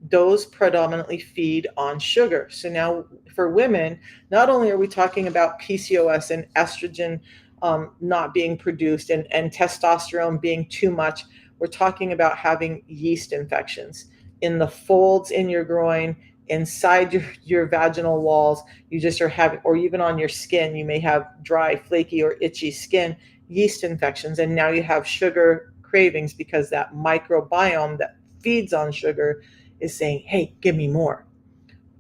those predominantly feed on sugar. So now for women, not only are we talking about PCOS and estrogen not being produced, and testosterone being too much, we're talking about having yeast infections in the folds in your groin, inside your vaginal walls. You just are having, or even on your skin, you may have dry, flaky, or itchy skin, yeast infections. And now you have sugar cravings because that microbiome that feeds on sugar is saying, hey, give me more.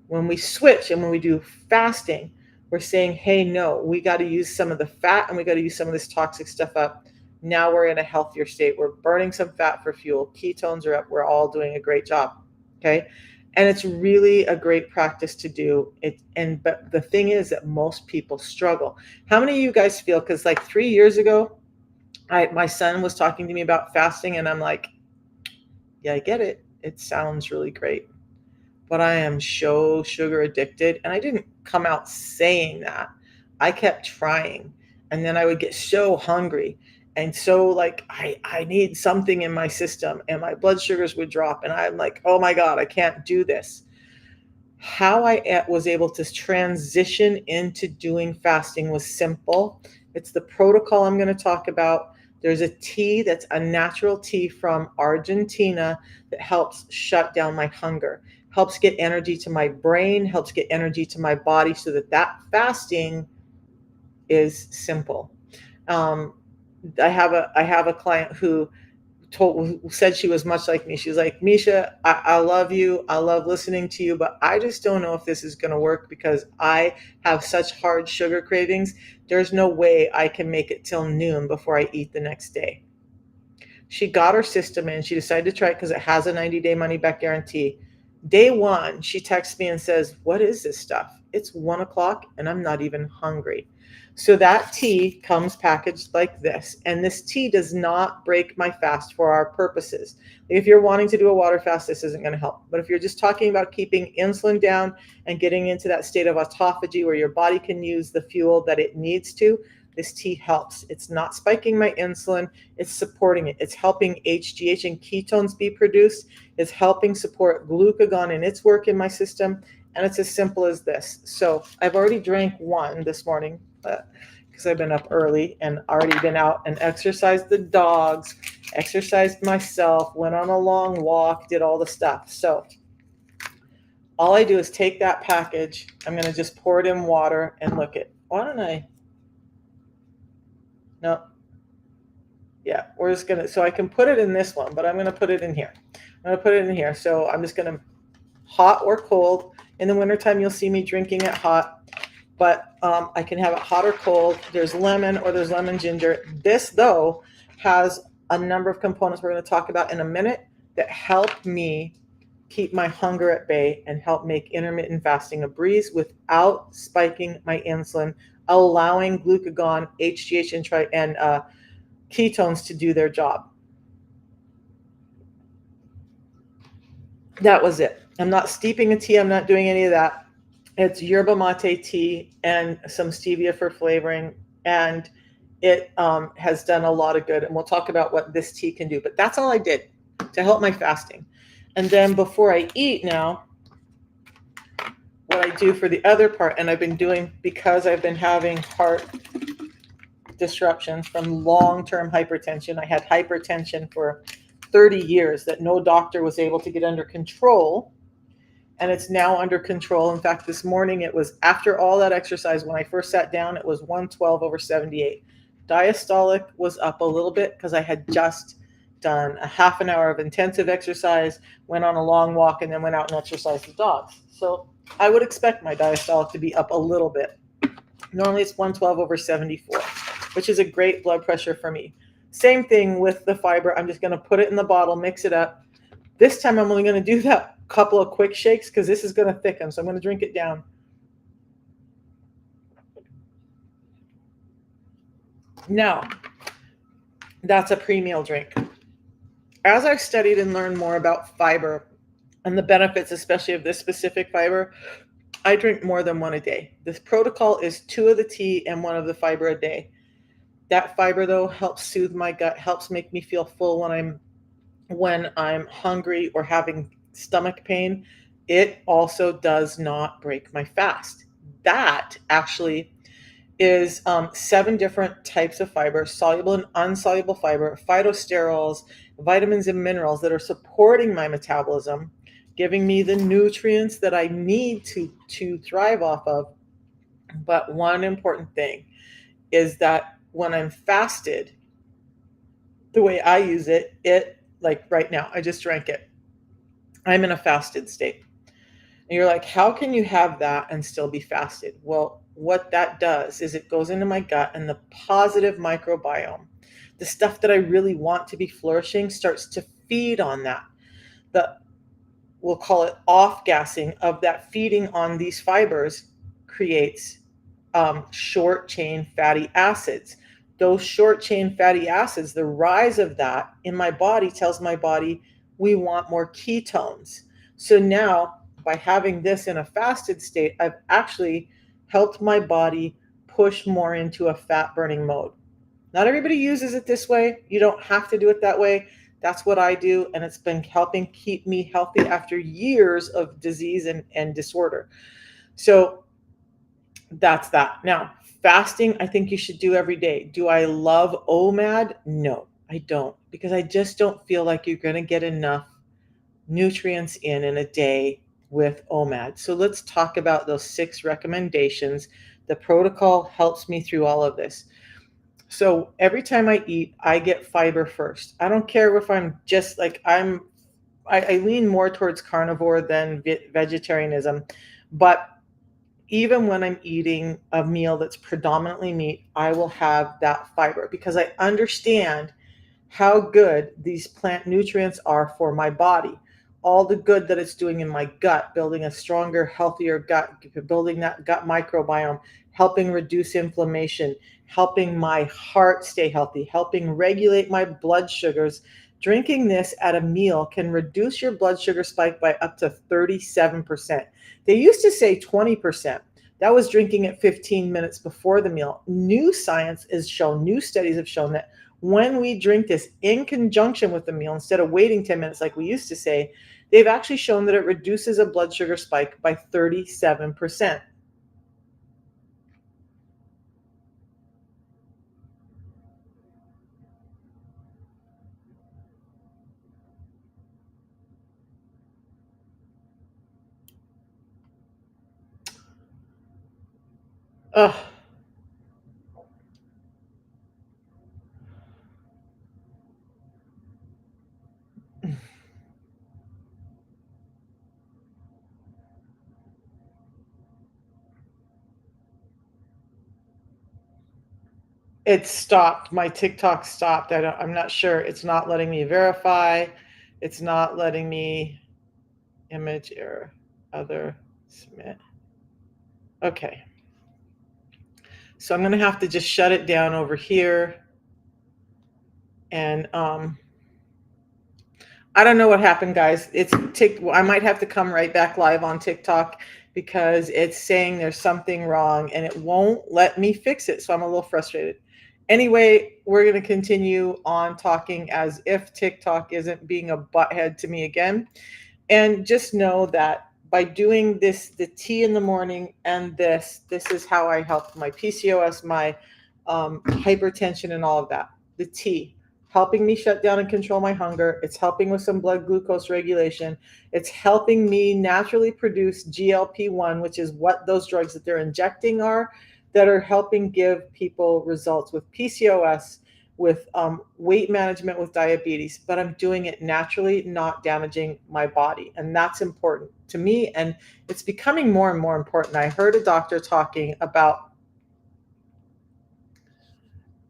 When we switch and when we do fasting, we're saying, hey, no, we got to use some of the fat and we got to use some of this toxic stuff up. Now we're in a healthier state. We're burning some fat for fuel. Ketones are up. We're all doing a great job. Okay. And it's really a great practice to do it. But the thing is that most people struggle. How many of you guys feel, because like 3 years ago, my son was talking to me about fasting, and I'm like, yeah, I get it. It sounds really great, but I am so sugar addicted. And I didn't come out saying that. I kept trying. And then I would get so hungry. And so like, I need something in my system, and my blood sugars would drop. And I'm like, oh my God, I can't do this. How I was able to transition into doing fasting was simple. It's the protocol I'm going to talk about. There's a tea that's a natural tea from Argentina that helps shut down my hunger, helps get energy to my brain, helps get energy to my body, so that fasting is simple. Um, I have a client who said she was much like me. She's like, Misha, I love you. I love listening to you, but I just don't know if this is going to work because I have such hard sugar cravings. There's no way I can make it till noon before I eat the next day. She got her system in. She decided to try it because it has a 90-day money back guarantee. Day one, she texts me and says, what is this stuff? It's 1 o'clock and I'm not even hungry. So that tea comes packaged like this. And this tea does not break my fast for our purposes. If you're wanting to do a water fast, this isn't going to help. But if you're just talking about keeping insulin down and getting into that state of autophagy where your body can use the fuel that it needs to, this tea helps. It's not spiking my insulin, it's supporting it. It's helping HGH and ketones be produced. It's helping support glucagon in its work in my system. And it's as simple as this. So I've already drank one this morning because I've been up early and already been out and exercised the dogs, exercised myself, went on a long walk, did all the stuff. So all I do is take that package. I'm going to just pour it in water and look at. Why don't I? No. Yeah, we're just going to, so I can put it in this one, but I'm going to put it in here. I'm going to put it in here. So I'm just going to, hot or cold. In the wintertime, you'll see me drinking it hot, but I can have it hot or cold. There's lemon or there's lemon ginger. This, though, has a number of components we're going to talk about in a minute that help me keep my hunger at bay and help make intermittent fasting a breeze without spiking my insulin, allowing glucagon, HGH, and ketones to do their job. That was it. I'm not steeping a tea. I'm not doing any of that. It's yerba mate tea and some stevia for flavoring. And it has done a lot of good. And we'll talk about what this tea can do. But that's all I did to help my fasting. And then before I eat now, what I do for the other part, and I've been doing because I've been having heart disruptions from long-term hypertension. I had hypertension for 30 years that no doctor was able to get under control. And it's now under control. In fact, this morning it was after all that exercise. When I first sat down, it was 112/78. Diastolic was up a little bit because I had just done a half an hour of intensive exercise, went on a long walk, and then went out and exercised the dogs. So I would expect my diastolic to be up a little bit. Normally it's 112/74, which is a great blood pressure for me. Same thing with the fiber. I'm just going to put it in the bottle, mix it up. This time I'm only going to do that couple of quick shakes because this is going to thicken. So I'm going to drink it down. Now, that's a pre-meal drink. As I've studied and learned more about fiber and the benefits, especially of this specific fiber, I drink more than one a day. This protocol is 2 of the tea and 1 of the fiber a day. That fiber, though, helps soothe my gut, helps make me feel full when I'm hungry or having stomach pain. It also does not break my fast. That actually is 7 different types of fiber, soluble and insoluble fiber, phytosterols, vitamins and minerals that are supporting my metabolism, giving me the nutrients that I need to thrive off of. But one important thing is that when I'm fasted, the way I use it, like right now, I just drank it. I'm in a fasted state. And you're like, how can you have that and still be fasted? Well, what that does is it goes into my gut and the positive microbiome, the stuff that I really want to be flourishing, starts to feed on that. We'll call it off-gassing of that feeding on these fibers creates short-chain fatty acids. Those short-chain fatty acids, the rise of that in my body tells my body we want more ketones. So now, by having this in a fasted state, I've actually helped my body push more into a fat-burning mode. Not everybody uses it this way. You don't have to do it that way. That's what I do, and it's been helping keep me healthy after years of disease and disorder. So that's that. Now, fasting, I think you should do every day. Do I love OMAD? No, I don't, because I just don't feel like you're going to get enough nutrients in a day with OMAD. So let's talk about those 6 recommendations. The protocol helps me through all of this. So every time I eat, I get fiber first. I don't care if I'm just like I lean more towards carnivore than vegetarianism, but even when I'm eating a meal that's predominantly meat, I will have that fiber because I understand how good these plant nutrients are for my body. All the good that it's doing in my gut, building a stronger, healthier gut, building that gut microbiome, helping reduce inflammation, helping my heart stay healthy, helping regulate my blood sugars. Drinking this at a meal can reduce your blood sugar spike by up to 37%. They used to say 20%. That was drinking it 15 minutes before the meal. New science is shown, new studies have shown that when we drink this in conjunction with the meal, instead of waiting 10 minutes like we used to say, they've actually shown that it reduces a blood sugar spike by 37%. Ugh, it stopped. My TikTok stopped. I'm not sure. It's not letting me verify. It's not letting me image or other submit. Okay. So I'm going to have to just shut it down over here. And I don't know what happened, guys. I might have to come right back live on TikTok because it's saying there's something wrong and it won't let me fix it. So I'm a little frustrated. Anyway, we're going to continue on talking as if TikTok isn't being a butthead to me again. And just know that by doing this, the tea in the morning and this is how I help my PCOS, my hypertension, and all of that. The tea, helping me shut down and control my hunger. It's helping with some blood glucose regulation. It's helping me naturally produce GLP-1, which is what those drugs that they're injecting are, that are helping give people results with PCOS, with weight management, with diabetes, but I'm doing it naturally, not damaging my body. And that's important to me. And it's becoming more and more important. I heard a doctor talking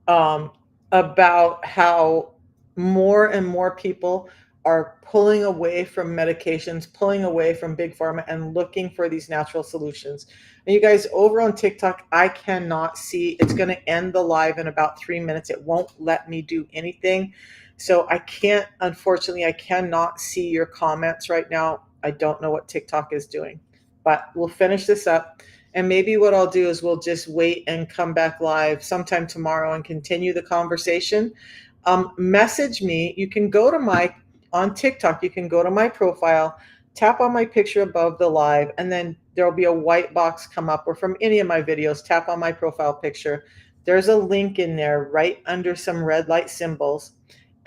um, about how more and more people are pulling away from medications, pulling away from big pharma, and looking for these natural solutions. And you guys, over on TikTok, I cannot see. It's going to end the live in about 3 minutes. It won't let me do anything. So I can't, unfortunately, I cannot see your comments right now. I don't know what TikTok is doing, but we'll finish this up. And maybe what I'll do is we'll just wait and come back live sometime tomorrow and continue the conversation. Message me. You can go to on TikTok, you can go to my profile, tap on my picture above the live, and then there'll be a white box come up, or from any of my videos, tap on my profile picture. There's a link in there right under some red light symbols.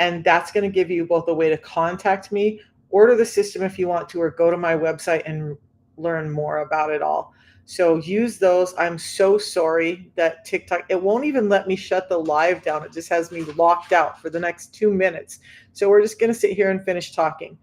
And that's going to give you both a way to contact me, order the system if you want to, or go to my website and learn more about it all. So use those. I'm so sorry that TikTok, it won't even let me shut the live down. It just has me locked out for the next 2 minutes. So we're just going to sit here and finish talking.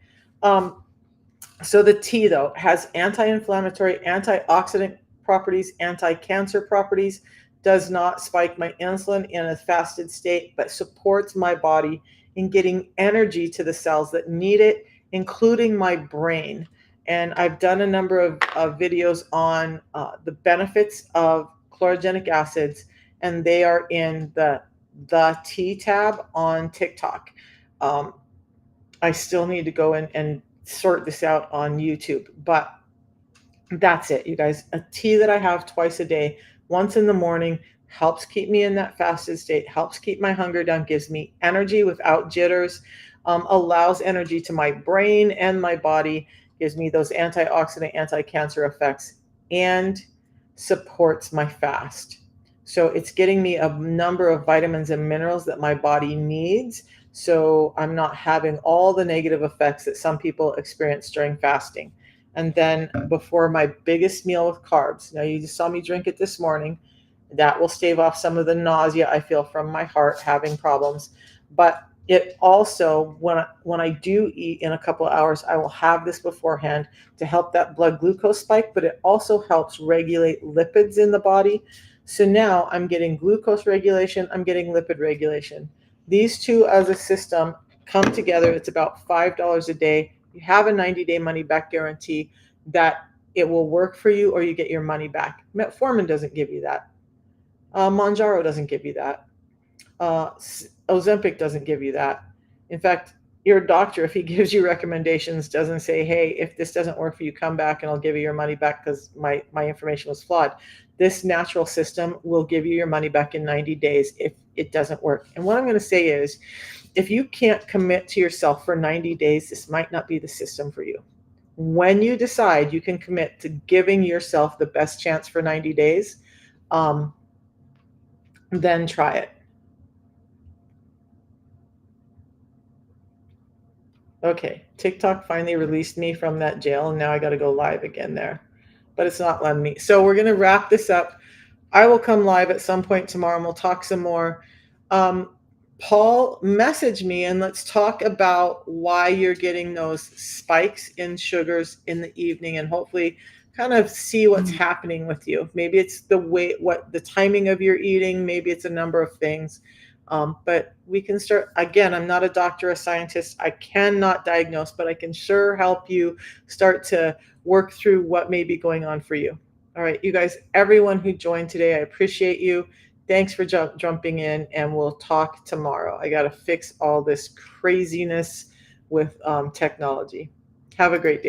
So the tea, though, has anti-inflammatory, antioxidant properties, anti-cancer properties, does not spike my insulin in a fasted state, but supports my body in getting energy to the cells that need it, including my brain. And I've done a number of videos on the benefits of chlorogenic acids, and they are in the tea tab on TikTok. Um, I still need to go in and sort this out on YouTube, but that's it, you guys. A tea that I have twice a day, once in the morning, helps keep me in that fasted state, helps keep my hunger down, gives me energy without jitters, allows energy to my brain and my body, gives me those antioxidant, anti-cancer effects, and supports my fast. So it's getting me a number of vitamins and minerals that my body needs. So I'm not having all the negative effects that some people experience during fasting. And then before my biggest meal with carbs, now you just saw me drink it this morning. That will stave off some of the nausea I feel from my heart having problems. But it also, when I do eat in a couple of hours, I will have this beforehand to help that blood glucose spike, but it also helps regulate lipids in the body. So now I'm getting glucose regulation, I'm getting lipid regulation. These two as a system come together. It's about $5 a day. You have a 90-day money back guarantee that it will work for you or you get your money back. Metformin doesn't give you that. Monjaro doesn't give you that. Ozempic doesn't give you that. In fact, your doctor, if he gives you recommendations, doesn't say, hey, if this doesn't work for you, come back and I'll give you your money back because my information was flawed. This natural system will give you your money back in 90 days if it doesn't work. And what I'm going to say is, if you can't commit to yourself for 90 days, this might not be the system for you. When you decide you can commit to giving yourself the best chance for 90 days, um, then try it. Okay, TikTok finally released me from that jail, and now I got to go live again there. But it's not letting me. So we're going to wrap this up. I will come live at some point tomorrow and we'll talk some more. Um, Paul, message me and let's talk about why you're getting those spikes in sugars in the evening and hopefully kind of see what's happening with you. Maybe it's the way, what the timing of your eating, maybe it's a number of things. But we can start again. I'm not a doctor, a scientist. I cannot diagnose, but I can sure help you start to work through what may be going on for you. All right, you guys, everyone who joined today, I appreciate you. Thanks for jumping in, and we'll talk tomorrow. I got to fix all this craziness with technology. Have a great day.